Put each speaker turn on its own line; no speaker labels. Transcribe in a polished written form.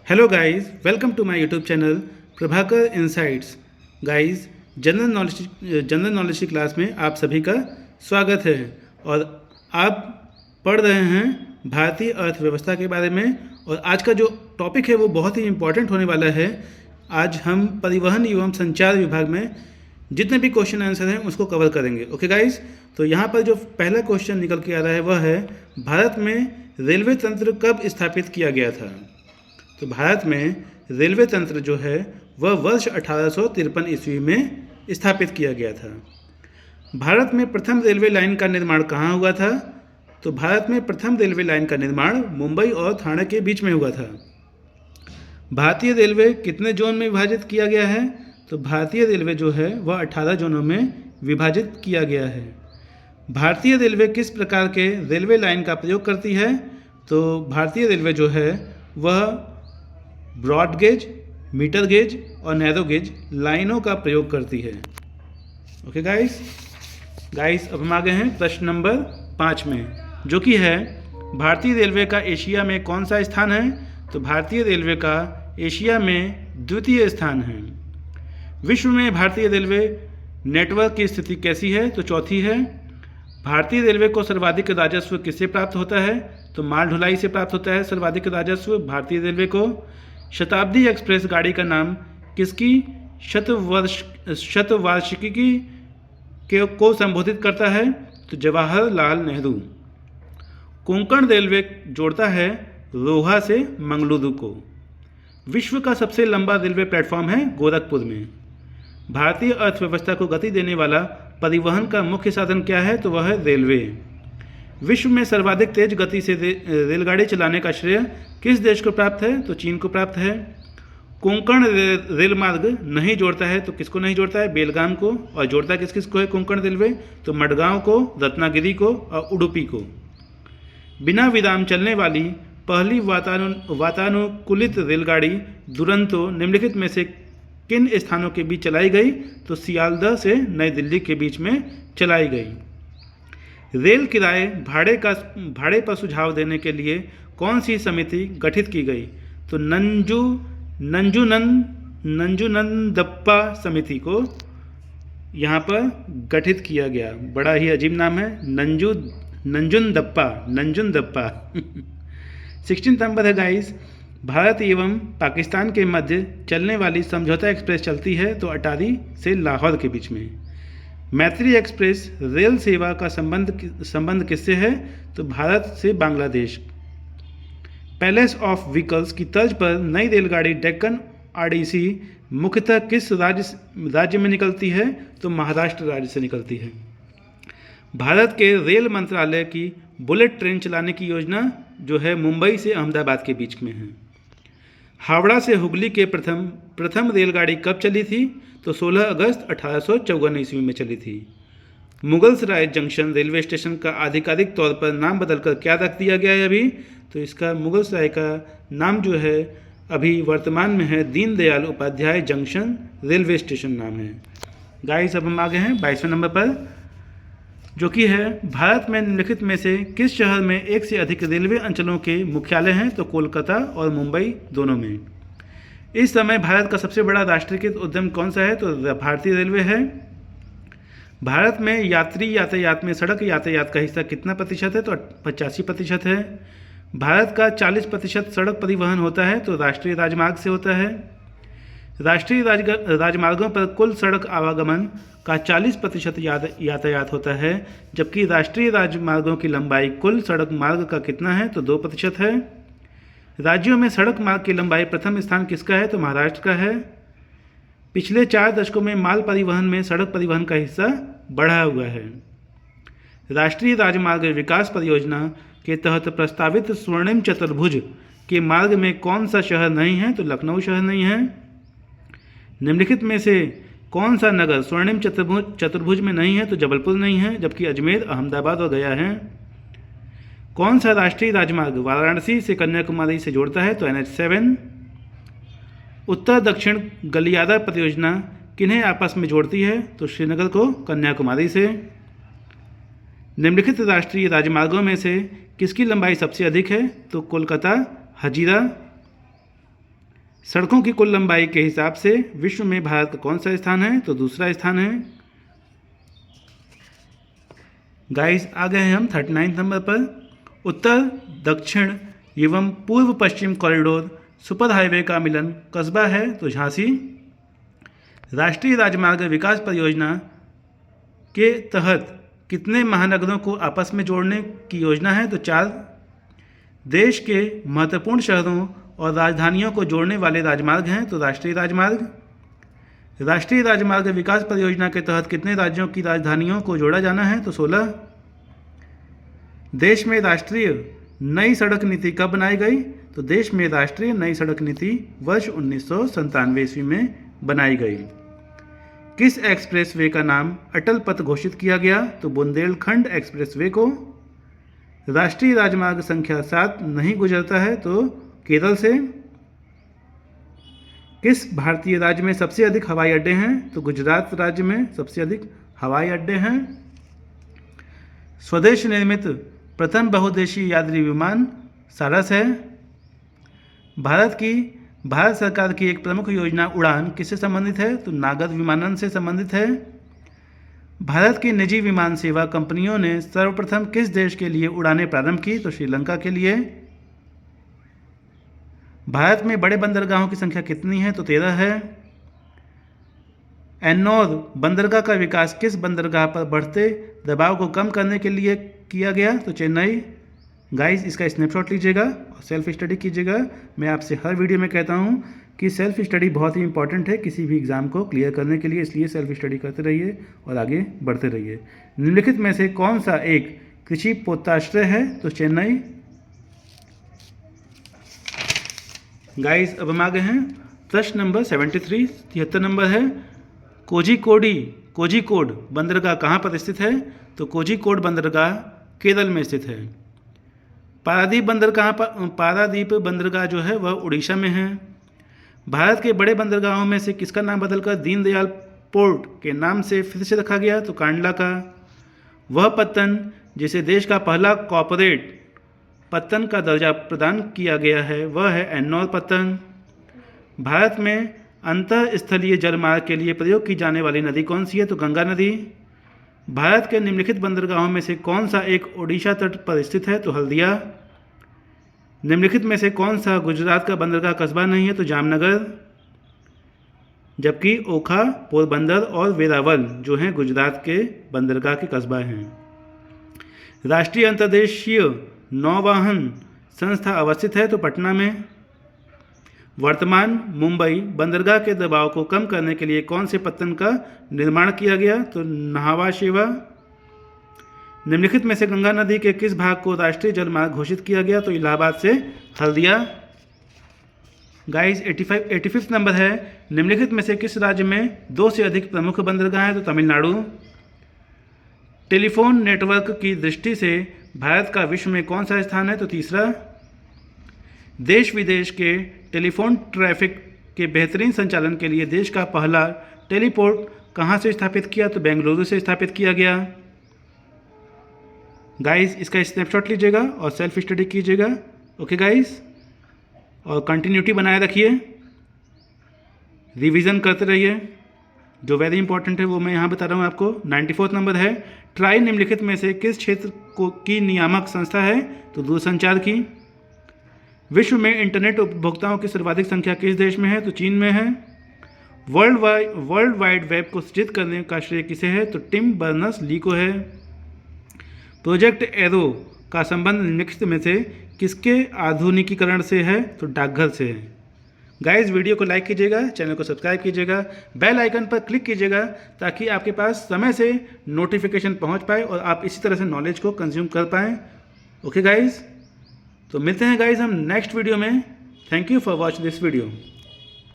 Hello guys, welcome to my YouTube channel Prabhakar insights. Guys, general knowledge की class में आप सभी का स्वागत है। और आप पढ़ रहे हैं भारतीय अर्थव्यवस्था के बारे में। और आज का जो टॉपिक है वो बहुत ही इम्पोर्टेंट होने वाला है। आज हम परिवहन एवं संचार विभाग में जितने भी क्वेश्चन आंसर हैं उसको कवर करेंगे। ओके गाइस, तो यहाँ पर जो पहला क्वेश्चन निकल के आ रहा है वह है, भारत में रेलवे तंत्र कब स्थापित किया गया था? तो भारत में रेलवे तंत्र जो है वह वर्ष 1853 ईस्वी में स्थापित किया गया था। भारत में प्रथम रेलवे लाइन का निर्माण कहाँ हुआ था? तो भारत में प्रथम रेलवे लाइन का निर्माण मुंबई और ठाणे के बीच में हुआ था। भारतीय रेलवे कितने जोन में विभाजित किया गया है? तो भारतीय रेलवे जो है वह 18 जोनों में विभाजित किया गया है। भारतीय रेलवे किस प्रकार के रेलवे लाइन का प्रयोग करती है? तो भारतीय रेलवे जो है वह ब्रॉड गेज, मीटर गेज और नैरो गेज लाइनों का प्रयोग करती है। ओके गाइस, अब हम आ गए हैं प्रश्न नंबर 5 में, जो कि है, भारतीय रेलवे का एशिया में कौन सा स्थान है? तो भारतीय रेलवे का एशिया में द्वितीय स्थान है। विश्व में भारतीय रेलवे नेटवर्क की स्थिति कैसी है? तो चौथी है। भारतीय रेलवे को सर्वाधिक राजस्व किससे प्राप्त होता है? तो माल ढुलाई से प्राप्त होता है सर्वाधिक राजस्व भारतीय रेलवे को। शताब्दी एक्सप्रेस गाड़ी का नाम किसकी शतवार्षिकी को संबोधित करता है? तो जवाहरलाल नेहरू। कोंकण रेलवे जोड़ता है रोहा से मंगलुरु को। विश्व का सबसे लंबा रेलवे प्लेटफॉर्म है गोरखपुर में। भारतीय अर्थव्यवस्था को गति देने वाला परिवहन का मुख्य साधन क्या है? तो वह है रेलवे। विश्व में सर्वाधिक तेज गति से रेलगाड़ी चलाने का श्रेय किस देश को प्राप्त है? तो चीन को प्राप्त है। कोंकण रेल मार्ग नहीं जोड़ता है तो किसको नहीं जोड़ता है? बेलगाम को। और जोड़ता किस किस को है कोंकण रेलवे? तो मडगांव को, रत्नागिरी को और उडुपी को। बिना विराम चलने वाली पहली वातानुकूलित रेलगाड़ी दुरंतो निम्नलिखित में से किन स्थानों के बीच चलाई गई? तो सियालदह से नई दिल्ली के बीच में चलाई गई। रेल किराए भाड़े पर सुझाव देने के लिए कौन सी समिति गठित की गई? तो नंजुनंदप्पा समिति को यहाँ पर गठित किया गया। बड़ा ही अजीब नाम है, नंजुनदप्पा 16 नंबर है गाइस। भारत एवं पाकिस्तान के मध्य चलने वाली समझौता एक्सप्रेस चलती है तो अटारी से लाहौर के बीच में। मैत्री एक्सप्रेस रेल सेवा का संबंध किससे है? तो भारत से बांग्लादेश। पैलेस ऑफ व्हीकल्स की तर्ज पर नई रेलगाड़ी डेक्कन आरडीसी मुख्यतः किस राज्य में निकलती है? तो महाराष्ट्र राज्य से निकलती है। भारत के रेल मंत्रालय की बुलेट ट्रेन चलाने की योजना जो है मुंबई से अहमदाबाद के बीच में है। हावड़ा से हुगली के प्रथम रेलगाड़ी कब चली थी? तो 16 अगस्त 1854 ईस्वी में चली थी। मुगलसराय जंक्शन रेलवे स्टेशन का आधिकारिक तौर पर नाम बदलकर क्या रख दिया गया है अभी? तो इसका मुगलसराय का नाम जो है अभी वर्तमान में है Deendayal Upadhyay junction railway station नाम है। गाइस, अब हम आ गए हैं 22वें नंबर पर, जो कि है, भारत में निम्नलिखित में से किस शहर में एक से अधिक रेलवे अंचलों के मुख्यालय हैं? तो कोलकाता और मुंबई दोनों में। इस समय भारत का सबसे बड़ा राष्ट्रीयकृत उद्यम कौन सा है? तो भारतीय रेलवे है। भारत में यात्री यातायात में सड़क यातायात का हिस्सा कितना प्रतिशत है? तो 85% है। भारत का 40% सड़क परिवहन होता है तो राष्ट्रीय राजमार्ग से होता है। राष्ट्रीय राजमार्गों पर कुल सड़क आवागमन का 40% यातायात होता है, जबकि राष्ट्रीय राजमार्गों की लंबाई कुल सड़क मार्ग का कितना है? तो 2% है। राज्यों में सड़क मार्ग की लंबाई प्रथम स्थान किसका है? तो महाराष्ट्र का है। पिछले 4 दशकों में माल परिवहन में सड़क परिवहन का हिस्सा बढ़ा हुआ है। राष्ट्रीय राजमार्ग विकास परियोजना के तहत प्रस्तावित स्वर्णिम चतुर्भुज के मार्ग में कौन सा शहर नहीं है? तो लखनऊ शहर नहीं है। निम्नलिखित में से कौन सा नगर स्वर्णिम चतुर्भुज में नहीं है? तो जबलपुर नहीं है, जबकि अजमेर, अहमदाबाद और गया है। कौन सा राष्ट्रीय राजमार्ग वाराणसी से कन्याकुमारी से जोड़ता है? तो NH7। उत्तर दक्षिण गलियारा परियोजना किन्हें आपस में जोड़ती है? तो श्रीनगर को कन्याकुमारी से। निम्नलिखित राष्ट्रीय राजमार्गों में से किसकी लंबाई सबसे अधिक है? तो कोलकाता हजीरा सड़कों की कुल लंबाई के हिसाब से विश्व में भारत का कौन सा स्थान है? तो दूसरा स्थान है। गाइस आ गए हैं हम 39 नंबर पर। उत्तर दक्षिण एवं पूर्व पश्चिम कॉरिडोर सुपर हाईवे का मिलन कस्बा है? तो झांसी। राष्ट्रीय राजमार्ग विकास परियोजना के तहत कितने महानगरों को आपस में जोड़ने की योजना है? तो 4। देश के महत्वपूर्ण शहरों और राजधानियों को जोड़ने वाले राजमार्ग हैं? तो राष्ट्रीय राजमार्ग। राष्ट्रीय राजमार्ग विकास परियोजना के तहत कितने राज्यों की राजधानियों को जोड़ा जाना है? तो 16। देश में राष्ट्रीय नई सड़क नीति कब बनाई गई? तो देश में राष्ट्रीय नई सड़क नीति वर्ष 1997 ईस्वी में बनाई गई। किस एक्सप्रेसवे का नाम अटल पथ घोषित किया गया? तो बुंदेलखंड एक्सप्रेसवे को। राष्ट्रीय राजमार्ग संख्या 7 नहीं गुजरता है? तो केरल से। किस भारतीय राज्य में सबसे अधिक हवाई अड्डे हैं? तो गुजरात राज्य में सबसे अधिक हवाई अड्डे हैं। स्वदेश निर्मित प्रथम बहुउद्देशीय यात्री विमान सारस है। भारत सरकार की एक प्रमुख योजना उड़ान किससे संबंधित है? तो नागर विमानन से संबंधित है। भारत की निजी विमान सेवा कंपनियों ने सर्वप्रथम किस देश के लिए उड़ानें प्रारंभ की? तो श्रीलंका के लिए। भारत में बड़े बंदरगाहों की संख्या कितनी है? तो 13 है। एन्नौर बंदरगाह का विकास किस बंदरगाह पर बढ़ते दबाव को कम करने के लिए किया गया? तो चेन्नई। गाइस इसका स्नैपशॉट लीजिएगा और सेल्फ स्टडी कीजिएगा। मैं आपसे हर वीडियो में कहता हूं कि सेल्फ स्टडी बहुत ही इंपॉर्टेंट है किसी भी एग्ज़ाम को क्लियर करने के लिए, इसलिए सेल्फ स्टडी करते रहिए और आगे बढ़ते रहिए। निम्नलिखित में से कौन सा एक कृषि पोताश्रय है? तो चेन्नई। गाइस अब हम आ गए हैं प्रश्न नंबर 73, 73 नंबर है। कोझिकोड बंदरगाह कहाँ पर स्थित है? तो कोझिकोड बंदरगाह केरल में स्थित है। पारादीप बंदरगाह जो है वह उड़ीसा में है। भारत के बड़े बंदरगाहों में से किसका नाम बदलकर दीनदयाल पोर्ट के नाम से फिर से रखा गया? तो कांडला का। वह पत्तन जिसे देश का पहला कॉर्पोरेट पत्तन का दर्जा प्रदान किया गया है वह है एन्नौर पत्तन। भारत में अंतःस्थलीय जलमार्ग के लिए प्रयोग की जाने वाली नदी कौन सी है? तो गंगा नदी। भारत के निम्नलिखित बंदरगाहों में से कौन सा एक ओडिशा तट पर स्थित है? तो हल्दिया। निम्नलिखित में से कौन सा गुजरात का बंदरगाह कस्बा नहीं है? तो जामनगर। जबकि ओखा, पोरबंदर और वेरावल जो हैं गुजरात के बंदरगाह के कस्बा हैं। राष्ट्रीय अंतर्देशीय नौवहन संस्था अवस्थित है? तो पटना में। वर्तमान मुंबई बंदरगाह के दबाव को कम करने के लिए कौन से पत्तन का निर्माण किया गया? तो नहावा शेवा। निम्नलिखित में से गंगा नदी के किस भाग को राष्ट्रीय जलमार्ग घोषित किया गया? तो इलाहाबाद से हल्दिया। गाइस 85 नंबर है। निम्नलिखित में से किस राज्य में 2 से अधिक प्रमुख बंदरगाह हैं? तो तमिलनाडु। टेलीफोन नेटवर्क की दृष्टि से भारत का विश्व में कौन सा स्थान है? तो तीसरा। देश विदेश के टेलीफोन ट्रैफिक के बेहतरीन संचालन के लिए देश का पहला टेलीपोर्ट कहाँ से स्थापित किया? तो बेंगलुरु से स्थापित किया गया। गाइस इसका स्नैपशॉट लीजिएगा और सेल्फ स्टडी कीजिएगा। ओके गाइस, और कंटिन्यूटी बनाए रखिए, रिवीजन करते रहिए। जो वेरी इंपॉर्टेंट है वो मैं यहाँ बता रहा हूँ आपको। 94 नंबर है। ट्राई निम्नलिखित में से किस क्षेत्र की नियामक संस्था है? तो दूरसंचार की। विश्व में इंटरनेट उपभोक्ताओं की सर्वाधिक संख्या किस देश में है? तो चीन में है। वर्ल्ड वाइड वेब को सृजित करने का श्रेय किसे है? तो टिम बर्नर्स-ली को है। प्रोजेक्ट एरो का संबंध निम्नलिखित में से किसके आधुनिकीकरण से है? तो डाकघर से है। गाइस वीडियो को लाइक कीजिएगा, चैनल को सब्सक्राइब कीजिएगा, बेल आइकन पर क्लिक कीजिएगा ताकि आपके पास समय से नोटिफिकेशन पहुंच पाए और आप इसी तरह से नॉलेज को कंज्यूम कर पाएँ। ओके गाइस, तो मिलते हैं गाइस हम नेक्स्ट वीडियो में। Thank you for watch this video.